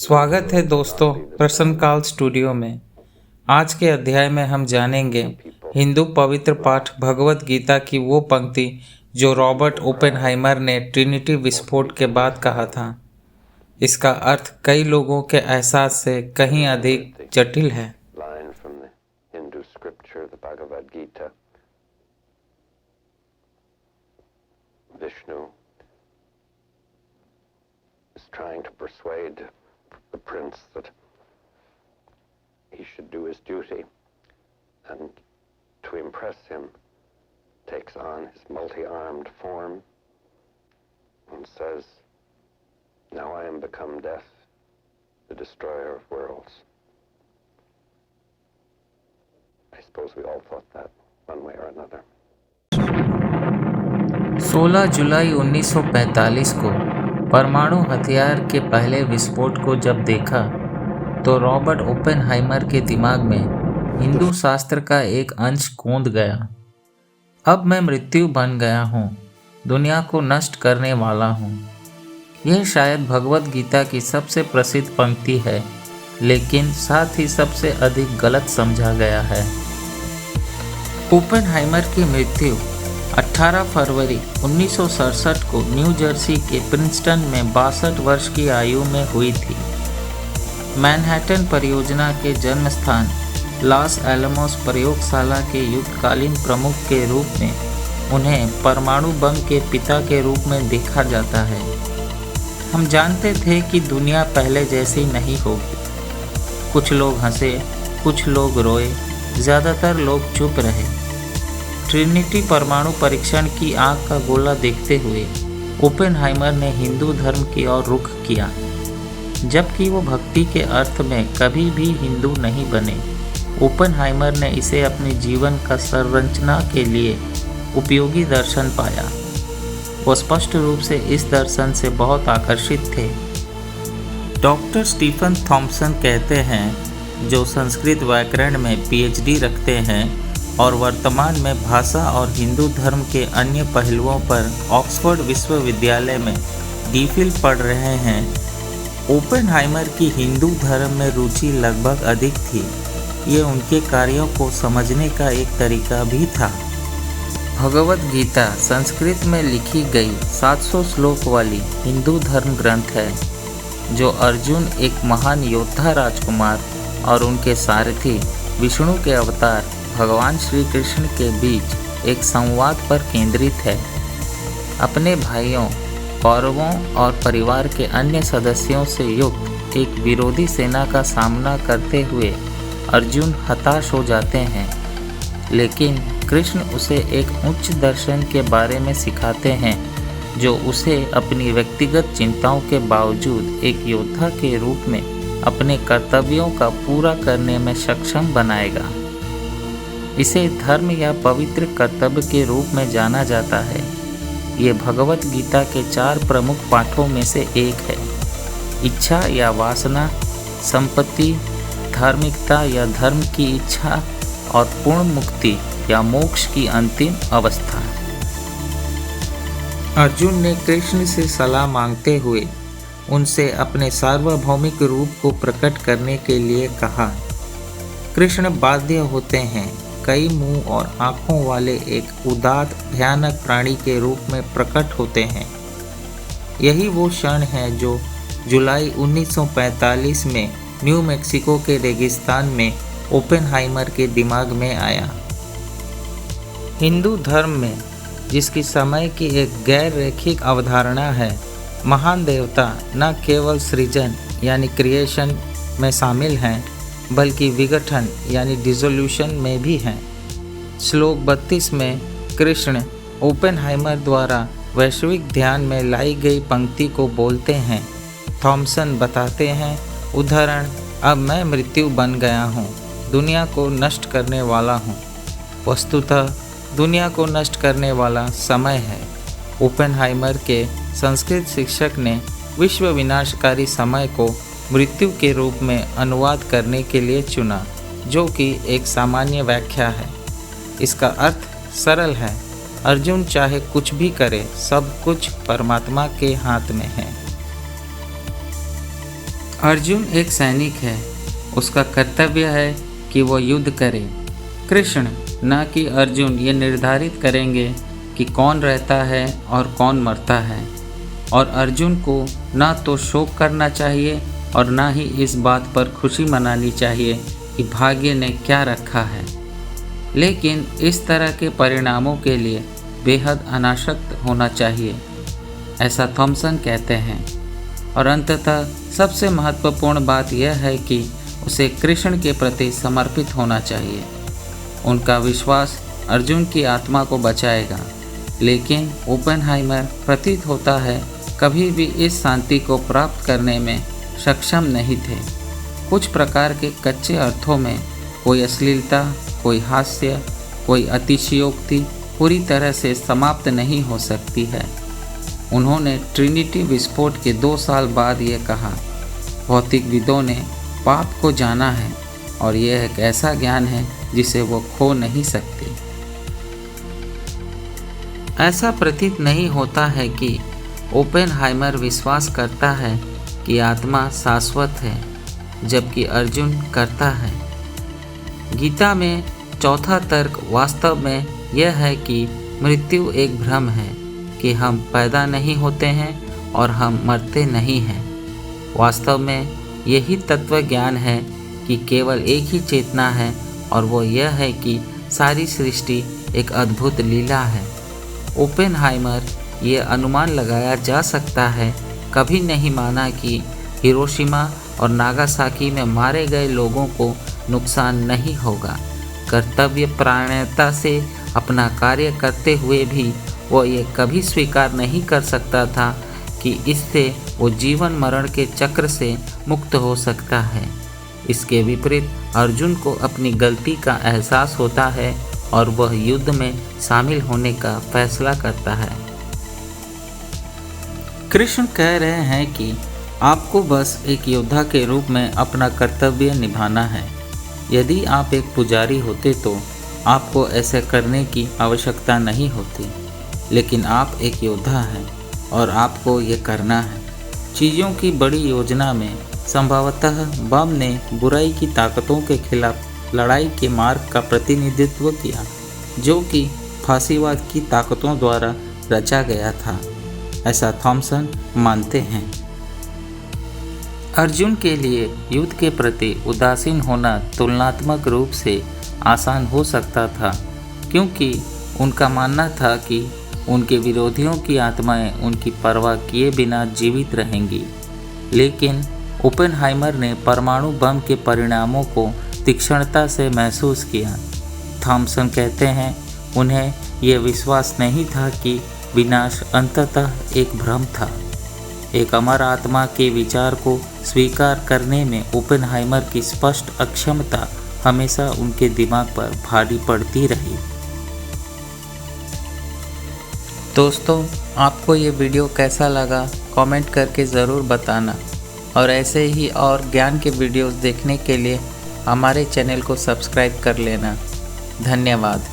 स्वागत है दोस्तों प्रश्न काल स्टूडियो में। आज के अध्याय में हम जानेंगे हिंदू पवित्र पाठ भगवत गीता की वो पंक्ति जो रॉबर्ट ओपेनहाइमर ने ट्रिनिटी विस्फोट के बाद कहा था। इसका अर्थ कई लोगों के एहसास से कहीं अधिक जटिल है। Trying to persuade the prince that he should do his duty, and to impress him takes on his multi-armed form and says, "Now I am become death, the destroyer of worlds." I suppose we all thought that one way or another. 16 जुलाई 1945 को परमाणु हथियार के पहले विस्फोट को जब देखा तो रॉबर्ट ओपेनहाइमर के दिमाग में हिंदू शास्त्र का एक अंश कूद गया। अब मैं मृत्यु बन गया हूँ, दुनिया को नष्ट करने वाला हूँ। यह शायद भगवत गीता की सबसे प्रसिद्ध पंक्ति है, लेकिन साथ ही सबसे अधिक गलत समझा गया है। ओपेनहाइमर की मृत्यु 18 फरवरी 1967 को न्यू जर्सी के प्रिंसटन में 62 वर्ष की आयु में हुई थी। मैनहट्टन परियोजना के जन्म स्थान लॉस एलमोस प्रयोगशाला के युद्धकालीन प्रमुख के रूप में उन्हें परमाणु बम के पिता के रूप में देखा जाता है। हम जानते थे कि दुनिया पहले जैसी नहीं होगी। कुछ लोग हंसे, कुछ लोग रोए, ज़्यादातर लोग चुप रहे। ट्रिनिटी परमाणु परीक्षण की आग का गोला देखते हुए ओपेनहाइमर ने हिंदू धर्म की ओर रुख किया, जबकि वो भक्ति के अर्थ में कभी भी हिंदू नहीं बने। ओपेनहाइमर ने इसे अपने जीवन का संरचना के लिए उपयोगी दर्शन पाया। वो स्पष्ट रूप से इस दर्शन से बहुत आकर्षित थे। डॉक्टर स्टीफन थॉम्सन कहते हैं, जो संस्कृत व्याकरण में पीएचडी रखते हैं और वर्तमान में भाषा और हिंदू धर्म के अन्य पहलुओं पर ऑक्सफोर्ड विश्वविद्यालय में डीफिल पढ़ रहे हैं, ओपेनहाइमर की हिंदू धर्म में रुचि लगभग अधिक थी। ये उनके कार्यों को समझने का एक तरीका भी था। भगवत गीता संस्कृत में लिखी गई 700 श्लोक वाली हिंदू धर्म ग्रंथ है, जो अर्जुन, एक महान योद्धा राजकुमार, और उनके सारथी विष्णु के अवतार भगवान श्री कृष्ण के बीच एक संवाद पर केंद्रित है। अपने भाइयों, कौरवों और परिवार के अन्य सदस्यों से युक्त एक विरोधी सेना का सामना करते हुए अर्जुन हताश हो जाते हैं, लेकिन कृष्ण उसे एक उच्च दर्शन के बारे में सिखाते हैं, जो उसे अपनी व्यक्तिगत चिंताओं के बावजूद एक योद्धा के रूप में अपने कर्तव्यों का पूरा करने में सक्षम बनाएगा। इसे धर्म या पवित्र कर्तव्य के रूप में जाना जाता है। ये भगवत गीता के 4 प्रमुख पाठों में से एक है। इच्छा या वासना, संपत्ति, धार्मिकता या धर्म की इच्छा, और पूर्ण मुक्ति या मोक्ष की अंतिम अवस्था। अर्जुन ने कृष्ण से सलाह मांगते हुए उनसे अपने सार्वभौमिक रूप को प्रकट करने के लिए कहा। कृष्ण बाध्य होते हैं, कई मुंह और आँखों वाले एक उदात्त भयानक प्राणी के रूप में प्रकट होते हैं। यही वो क्षण है जो जुलाई 1945 में न्यू मैक्सिको के रेगिस्तान में ओपेनहाइमर के दिमाग में आया। हिंदू धर्म में, जिसकी समय की एक गैर रैखिक अवधारणा है, महान देवता न केवल सृजन यानी क्रिएशन में शामिल हैं, बल्कि विघटन यानी डिसोल्यूशन में भी हैं। श्लोक 32 में कृष्ण ओपेनहाइमर द्वारा वैश्विक ध्यान में लाई गई पंक्ति को बोलते हैं। थॉम्सन बताते हैं, उदाहरण, अब मैं मृत्यु बन गया हूँ, दुनिया को नष्ट करने वाला हूँ। वस्तुतः दुनिया को नष्ट करने वाला समय है। ओपेनहाइमर के संस्कृत शिक्षक ने विश्व विनाशकारी समय को मृत्यु के रूप में अनुवाद करने के लिए चुना, जो कि एक सामान्य व्याख्या है। इसका अर्थ सरल है, अर्जुन चाहे कुछ भी करे, सब कुछ परमात्मा के हाथ में है। अर्जुन एक सैनिक है, उसका कर्तव्य है कि वो युद्ध करे। कृष्ण, न कि अर्जुन, ये निर्धारित करेंगे कि कौन रहता है और कौन मरता है। और अर्जुन को न तो शोक करना चाहिए और न ही इस बात पर खुशी मनानी चाहिए कि भाग्य ने क्या रखा है, लेकिन इस तरह के परिणामों के लिए बेहद अनासक्त होना चाहिए, ऐसा थॉमसन कहते हैं। और अंततः सबसे महत्वपूर्ण बात यह है कि उसे कृष्ण के प्रति समर्पित होना चाहिए। उनका विश्वास अर्जुन की आत्मा को बचाएगा, लेकिन ओपेनहाइमर प्रतीत होता है कभी भी इस शांति को प्राप्त करने में सक्षम नहीं थे। कुछ प्रकार के कच्चे अर्थों में कोई अश्लीलता, कोई हास्य, कोई अतिशयोक्ति पूरी तरह से समाप्त नहीं हो सकती है। उन्होंने ट्रिनिटी विस्फोट के 2 साल बाद ये कहा, भौतिकविदों ने पाप को जाना है और यह एक ऐसा ज्ञान है जिसे वो खो नहीं सकते। ऐसा प्रतीत नहीं होता है कि ओपेनहाइमर विश्वास करता है कि आत्मा शाश्वत है, जबकि अर्जुन करता है। गीता में चौथा तर्क वास्तव में यह है कि मृत्यु एक भ्रम है, कि हम पैदा नहीं होते हैं और हम मरते नहीं हैं। वास्तव में यही तत्व ज्ञान है कि केवल एक ही चेतना है, और वो यह है कि सारी सृष्टि एक अद्भुत लीला है। ओपेनहाइमर ये अनुमान लगाया जा सकता है कभी नहीं माना कि हिरोशिमा और नागासाकी में मारे गए लोगों को नुकसान नहीं होगा। कर्तव्यपरायणता से अपना कार्य करते हुए भी वो ये कभी स्वीकार नहीं कर सकता था कि इससे वो जीवन मरण के चक्र से मुक्त हो सकता है। इसके विपरीत अर्जुन को अपनी गलती का एहसास होता है और वह युद्ध में शामिल होने का फैसला करता है। कृष्ण कह रहे हैं कि आपको बस एक योद्धा के रूप में अपना कर्तव्य निभाना है। यदि आप एक पुजारी होते तो आपको ऐसे करने की आवश्यकता नहीं होती, लेकिन आप एक योद्धा हैं और आपको ये करना है। चीज़ों की बड़ी योजना में संभवतः बम ने बुराई की ताकतों के खिलाफ लड़ाई के मार्ग का प्रतिनिधित्व किया, जो कि फांसीवाद की ताकतों द्वारा रचा गया था, ऐसा थॉमसन मानते हैं। अर्जुन के लिए युद्ध के प्रति उदासीन होना तुलनात्मक रूप से आसान हो सकता था, क्योंकि उनका मानना था कि उनके विरोधियों की आत्माएं उनकी परवाह किए बिना जीवित रहेंगी। लेकिन ओपेनहाइमर ने परमाणु बम के परिणामों को तीक्ष्णता से महसूस किया। थॉमसन कहते हैं, उन्हें यह विश्वास नहीं था कि विनाश अंततः एक भ्रम था। एक अमर आत्मा के विचार को स्वीकार करने में ओपेनहाइमर की स्पष्ट अक्षमता हमेशा उनके दिमाग पर भारी पड़ती रही। दोस्तों, आपको ये वीडियो कैसा लगा कमेंट करके ज़रूर बताना, और ऐसे ही और ज्ञान के वीडियोस देखने के लिए हमारे चैनल को सब्सक्राइब कर लेना। धन्यवाद।